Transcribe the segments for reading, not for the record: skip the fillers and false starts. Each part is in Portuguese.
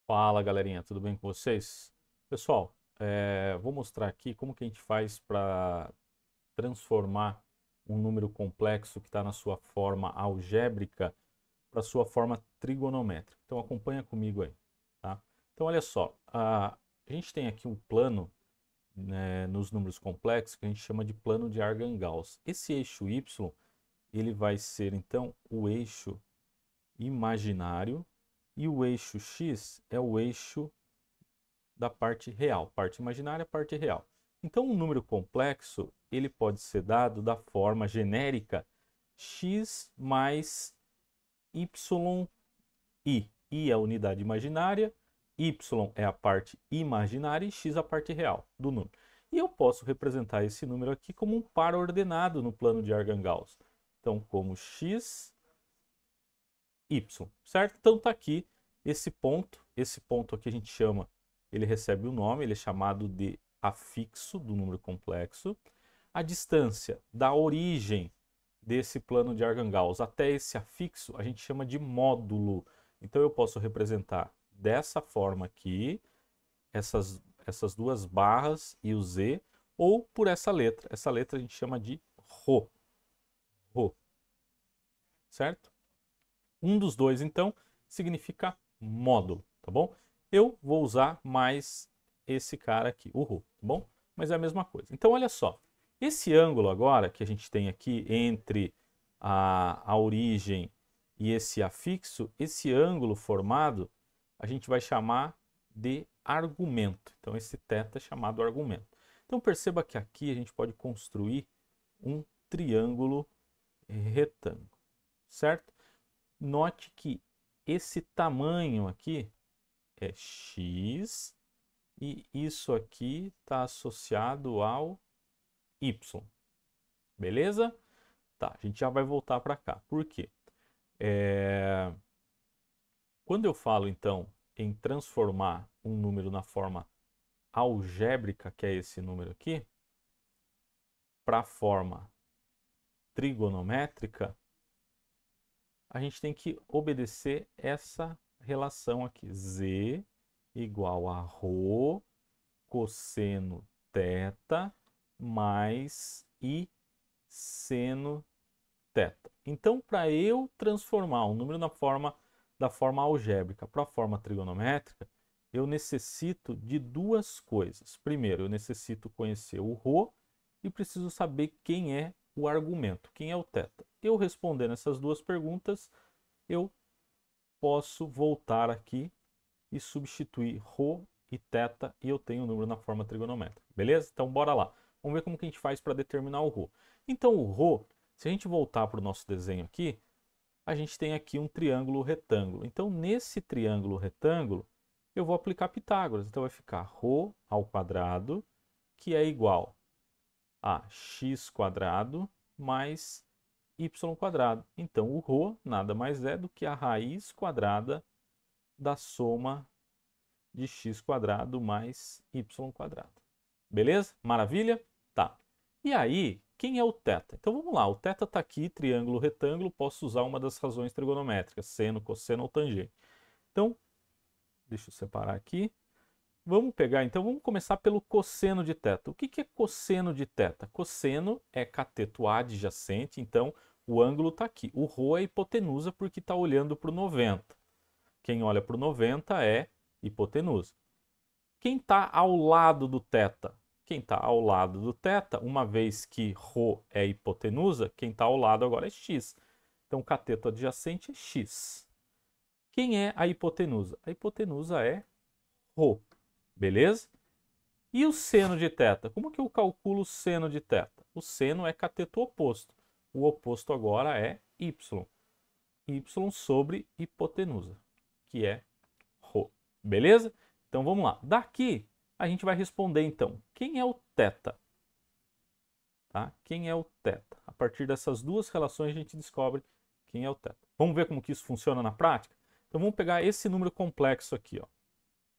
Fala galerinha, tudo bem com vocês? Pessoal, vou mostrar aqui como que a gente faz para transformar um número complexo que está na sua forma algébrica para sua forma trigonométrica. Então acompanha comigo aí, tá? Então olha só, a gente tem aqui um plano, né, nos números complexos que a gente chama de plano de Argand-Gauss. Esse eixo y, ele vai ser então o eixo imaginário e o eixo x é o eixo da parte real, parte imaginária, parte real. Então, um número complexo, ele pode ser dado da forma genérica x mais yi. I é a unidade imaginária, y é a parte imaginária e x a parte real do número. E eu posso representar esse número aqui como um par ordenado no plano de Argand-Gauss. Então, como x, y, certo? Então, está aqui esse ponto aqui a gente chama, ele recebe o nome, ele é chamado de afixo do número complexo. A distância da origem desse plano de Argand-Gauss até esse afixo a gente chama de módulo. Então eu posso representar dessa forma aqui, essas duas barras e o z, ou por essa letra. Essa letra a gente chama de ρ. Ρ. Certo? Um dos dois, então, significa módulo, tá bom? Eu vou usar mais esse cara aqui, o ρ, tá bom? Mas é a mesma coisa. Então, olha só. Esse ângulo agora que a gente tem aqui entre a origem e esse afixo, esse ângulo formado, a gente vai chamar de argumento. Então, esse θ é chamado argumento. Então, perceba que aqui a gente pode construir um triângulo retângulo, certo? Note que esse tamanho aqui é x e isso aqui está associado ao y. Beleza? Tá, a gente já vai voltar para cá. Por quê? Quando eu falo, então, em transformar um número na forma algébrica, que é esse número aqui, para a forma trigonométrica, a gente tem que obedecer essa relação aqui. Z igual a ρ cosseno θ mais I seno θ. Então, para eu transformar um número da forma algébrica para a forma trigonométrica, eu necessito de duas coisas. Primeiro, eu necessito conhecer o ρ e preciso saber quem é o argumento, quem é o θ. Eu respondendo essas duas perguntas, eu posso voltar aqui e substituir ρ e θ e eu tenho o número na forma trigonométrica. Beleza? Então, bora lá. Vamos ver como que a gente faz para determinar o ρ. Então, o ρ, se a gente voltar para o nosso desenho aqui, a gente tem aqui um triângulo retângulo. Então, nesse triângulo retângulo, eu vou aplicar Pitágoras. Então, vai ficar ρ ao quadrado, que é igual a x quadrado mais y quadrado. Então, o ρ nada mais é do que a raiz quadrada da soma de x quadrado mais y quadrado. Beleza? Maravilha? Tá. E aí, quem é o θ? Então vamos lá, o θ está aqui, triângulo, retângulo, posso usar uma das razões trigonométricas, seno, cosseno ou tangente. Então, deixa eu separar aqui. Vamos pegar, então, vamos começar pelo cosseno de θ. O que é cosseno de θ? Cosseno é cateto adjacente, então o ângulo está aqui. O ρ é hipotenusa porque está olhando para o 90. Quem olha para o 90 é hipotenusa. Quem está ao lado do θ? Quem está ao lado do θ, uma vez que ρ é hipotenusa, quem está ao lado agora é x. Então, cateto adjacente é x. Quem é a hipotenusa? A hipotenusa é ρ. Beleza? E o seno de θ? Como que eu calculo o seno de θ? O seno é cateto oposto. O oposto agora é y. Y sobre hipotenusa, que é ρ. Beleza? Então vamos lá. Daqui a gente vai responder então, quem é o θ? Tá? Quem é o θ? A partir dessas duas relações a gente descobre quem é o θ. Vamos ver como que isso funciona na prática? Então vamos pegar esse número complexo aqui, ó.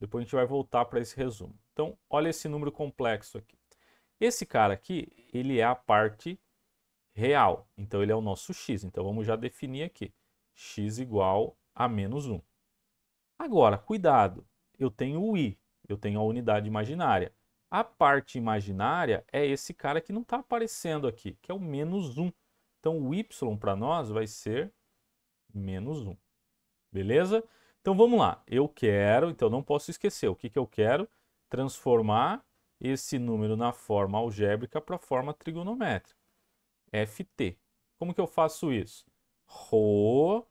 Depois a gente vai voltar para esse resumo. Então, olha esse número complexo aqui. Esse cara aqui, ele é a parte real. Então, ele é o nosso x. Então, vamos já definir aqui. X igual a menos 1. Agora, cuidado. eu tenho o i, eu tenho a unidade imaginária. A parte imaginária é esse cara que não está aparecendo aqui, que é o menos 1. Então, o y para nós vai ser menos 1. Beleza? Então, vamos lá. Eu quero, então não posso esquecer, o que que eu quero? Transformar esse número na forma algébrica para a forma trigonométrica. ft. Como que eu faço isso? Rho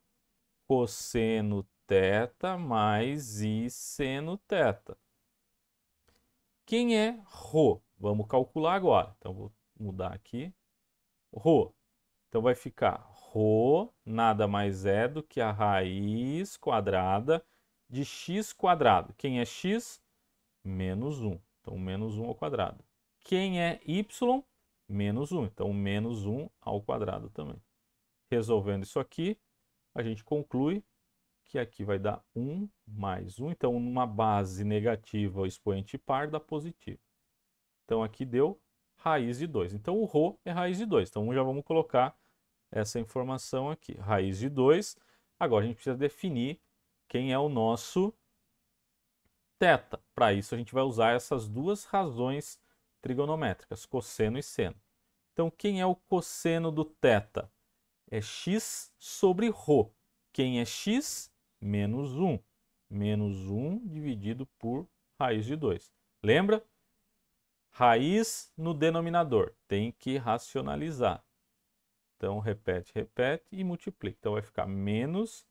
cosseno θ mais i seno θ. Quem é Rho? Vamos calcular agora. Então, vou mudar aqui. Rho. Então, vai ficar Rho nada mais é do que a raiz quadrada de x quadrado. Quem é x? Menos 1. Então, menos 1 ao quadrado. Quem é y? Menos 1. Então, menos 1 ao quadrado também. Resolvendo isso aqui, a gente conclui que aqui vai dar 1 mais 1. Então, numa base negativa, o expoente par dá positivo. Então, aqui deu raiz de 2. Então, o Rho é raiz de 2. Então, já vamos colocar essa informação aqui. Raiz de 2. Agora, a gente precisa definir quem é o nosso θ. Para isso, a gente vai usar essas duas razões trigonométricas, cosseno e seno. Então, quem é o cosseno do θ? É x sobre Rho. Quem é x? Menos 1. Menos 1 dividido por raiz de 2. Lembra? Raiz no denominador. Tem que racionalizar. Então, repete, repete e multiplica. Então, vai ficar menos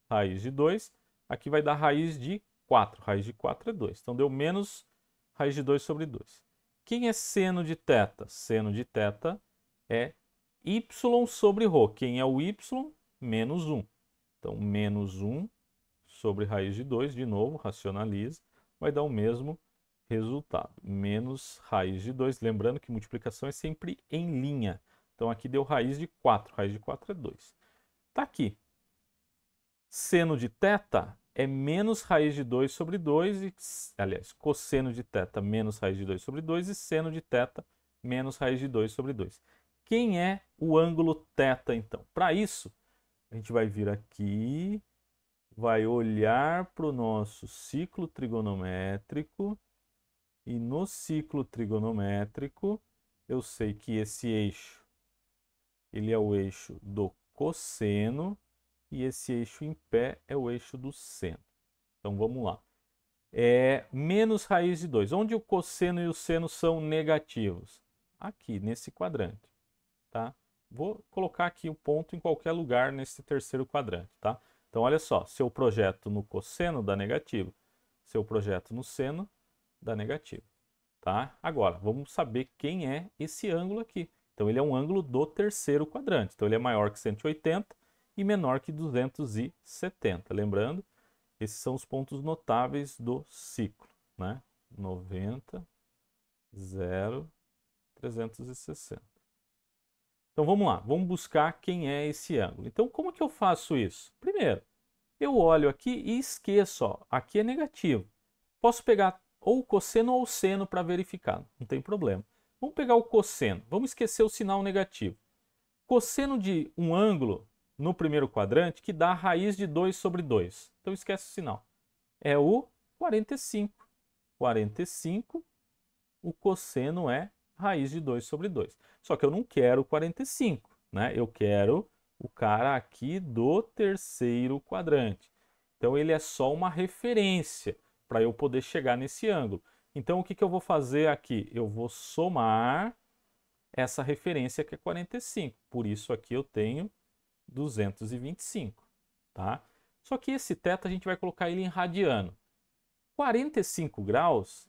raiz de 2. Aqui vai dar raiz de 4. Raiz de 4 é 2. Então, deu menos raiz de 2 sobre 2. Quem é seno de θ? Seno de θ é y sobre Rho. Quem é o y? Menos 1. Então, menos 1 sobre raiz de 2, de novo, racionaliza, vai dar o mesmo resultado. Menos raiz de 2, lembrando que multiplicação é sempre em linha. Então, aqui deu raiz de 4. Raiz de 4 é 2. Está aqui. Seno de θ é menos raiz de 2 sobre 2, aliás, cosseno de θ menos raiz de 2 sobre 2 e seno de θ menos raiz de 2 sobre 2. Quem é o ângulo θ, então? Para isso, a gente vai vir aqui, vai olhar para o nosso ciclo trigonométrico e no ciclo trigonométrico eu sei que esse eixo ele é o eixo do cosseno e esse eixo em pé é o eixo do seno. Então vamos lá. É menos raiz de 2. Onde o cosseno e o seno são negativos? Aqui, nesse quadrante. Tá? Vou colocar aqui o ponto em qualquer lugar nesse terceiro quadrante. Tá? Então olha só, se eu projeto no cosseno, dá negativo. Se eu projeto no seno, dá negativo. Tá? Agora, vamos saber quem é esse ângulo aqui. Então ele é um ângulo do terceiro quadrante. Então ele é maior que 180 e menor que 270. Lembrando, esses são os pontos notáveis do ciclo, né? 90, 0, 360. Então vamos lá, vamos buscar quem é esse ângulo. Então como que eu faço isso? Primeiro, eu olho aqui e esqueço, ó, aqui é negativo. Posso pegar ou o cosseno ou o seno para verificar, não tem problema. Vamos pegar o cosseno, vamos esquecer o sinal negativo. Cosseno de um ângulo no primeiro quadrante que dá a raiz de 2 sobre 2. Então esquece o sinal. É o 45. 45, o cosseno é raiz de 2 sobre 2. Só que eu não quero 45, né? Eu quero o cara aqui do terceiro quadrante. Então ele é só uma referência para eu poder chegar nesse ângulo. Então o que eu vou fazer aqui? Eu vou somar essa referência que é 45. Por isso aqui eu tenho 225, tá? Só que esse θ a gente vai colocar ele em radiano. 45 graus,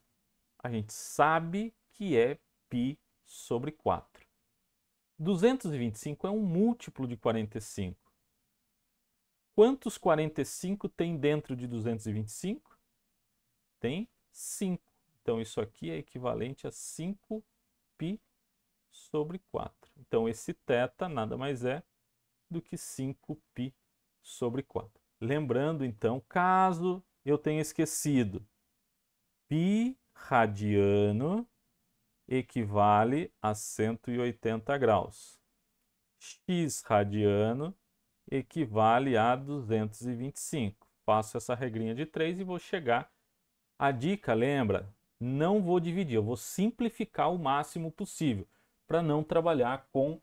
a gente sabe que é π sobre 4. 225 é um múltiplo de 45. Quantos 45 tem dentro de 225? Tem 5. Então isso aqui é equivalente a 5π sobre 4. Então esse θ nada mais é do que 5π sobre 4. Lembrando, então, caso eu tenha esquecido, π radiano equivale a 180 graus. X radiano equivale a 225. Faço essa regrinha de 3 e vou chegar A dica, lembra, não vou dividir, eu vou simplificar o máximo possível para não trabalhar com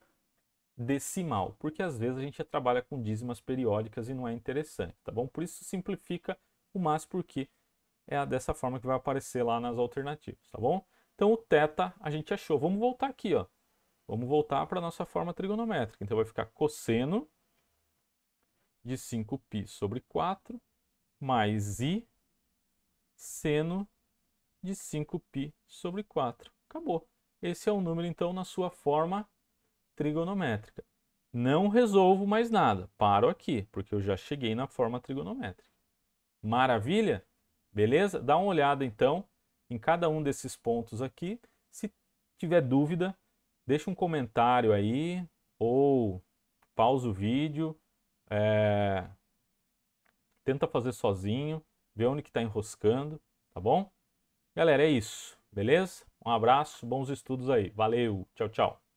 decimal, porque às vezes a gente trabalha com dízimas periódicas e não é interessante, tá bom? Por isso simplifica o máximo, porque é dessa forma que vai aparecer lá nas alternativas, tá bom? Então o θ a gente achou. Vamos voltar aqui, ó. Vamos voltar para a nossa forma trigonométrica. Então vai ficar cosseno de 5π sobre 4 mais i seno de 5π sobre 4. Acabou. Esse é o número, então, na sua forma trigonométrica. Não resolvo mais nada. Paro aqui, porque eu já cheguei na forma trigonométrica. Maravilha? Beleza? Dá uma olhada, então, em cada um desses pontos aqui. Se tiver dúvida, deixa um comentário aí, ou pausa o vídeo, tenta fazer sozinho, vê onde que está enroscando, tá bom? Galera, é isso, beleza? Um abraço, bons estudos aí. Valeu, tchau, tchau.